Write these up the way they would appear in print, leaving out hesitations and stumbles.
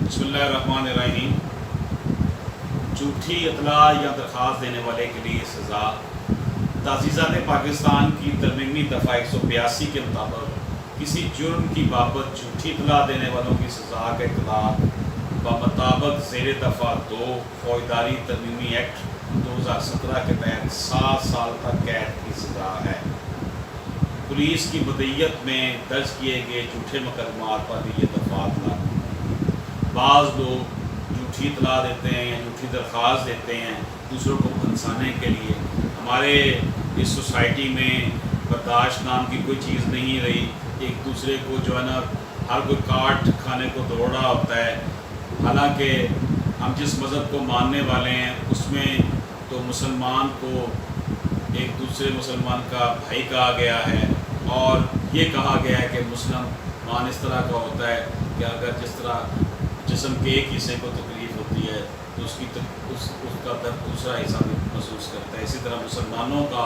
बिस्मिल्लाहिर्रहमानिर्रहीम। झूठी इतला या दरख्वास्त देने वाले के लिए सज़ा। ताज़ीज़ात पाकिस्तान की तरमीमी दफ़ा 182 के मुताबिक किसी जुर्म की बाबत झूठी इतला देने वालों की सज़ा का इतलाक़ बमुताबिक ज़ेर दफ़ा 2 फौजदारी तरमीमी एक्ट 2017 के तहत 7 साल तक कैद की सज़ा है। पुलिस की बदयत में दर्ज किए गए झूठे मुकदमात पर भी ये दफ़ात लागू। बाज़ लोग झूठी इतला देते हैं या झूठी दरख्वास्त देते हैं दूसरों को फंसाने के लिए। हमारे इस सोसाइटी में बर्दाश्त नाम की कोई चीज़ नहीं रही। एक दूसरे को जो है ना हर कोई काट खाने को दौड़ रहा होता है। हालांकि हम जिस मज़हब को मानने वाले हैं उसमें तो मुसलमान को एक दूसरे मुसलमान का भाई कहा गया है और ये कहा गया है कि मुसलमान इस तरह का होता है कि अगर जिस तरह जिस्म के एक हिस्से को तकलीफ़ होती है तो उसका दर्द दूसरा हिस्सा भी महसूस करता है। इसी तरह मुसलमानों का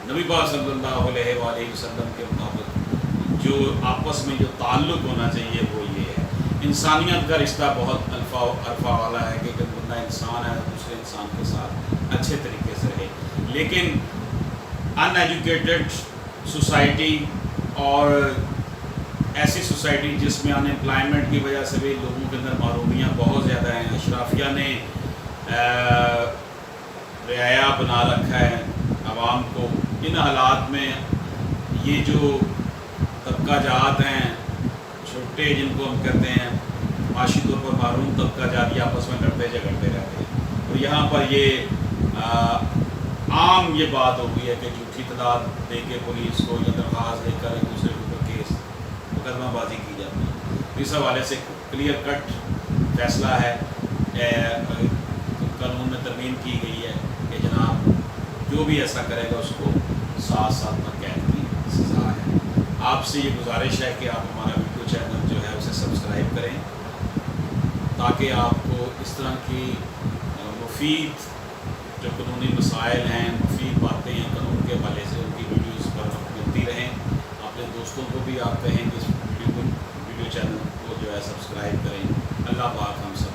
नबी पाक सल्लल्लाहु अलैहि वसल्लम के मुताबिक जो आपस में जो ताल्लुक़ होना चाहिए वो ये है। इंसानियत का रिश्ता बहुत अरफा वाला है कि अगर बंदा इंसान है दूसरे इंसान के साथ अच्छे तरीके से रहे। लेकिन अनएजुकेटेड सोसाइटी और ऐसी सोसाइटी जिसमें अनएम्प्लॉयमेंट की वजह से भी लोगों के अंदर महरूमियाँ बहुत ज़्यादा हैं। अशराफिया ने रियाया बना रखा है आवाम को। इन हालात में ये जो तबका जात हैं छोटे जिनको हम कहते हैं माशी तौर पर महरूम तबका जात, आपस में लड़ते झगड़ते रहते हैं। तो यहाँ पर ये आम ये बात हो गई है कि झूठी इत्तला दे के पुलिस को या दरख्वास्त देकर एक दूसरे के ऊपर केस मुकदमाबाजी की जाती है। इस हवाले से क्लियर कट फैसला है, कानून में तरमीम की गई है कि जनाब जो भी ऐसा करेगा उसको 7 साल तक कैद की सज़ा है। आपसे ये गुजारिश है कि आप हमारा वीडियो चैनल जो है उसे सब्सक्राइब करें ताकि आपको इस तरह की मुफीद जो कानूनी मसाइल हैं, मुफीद बातें हैं कानून के हवाले से उनकी वीडियोज़ पर मिलती रहें। अपने दोस्तों को भी आप कहें कि इस वीडियो चैनल को जो है सब्सक्राइब करें। अल्लाह पाक हम सब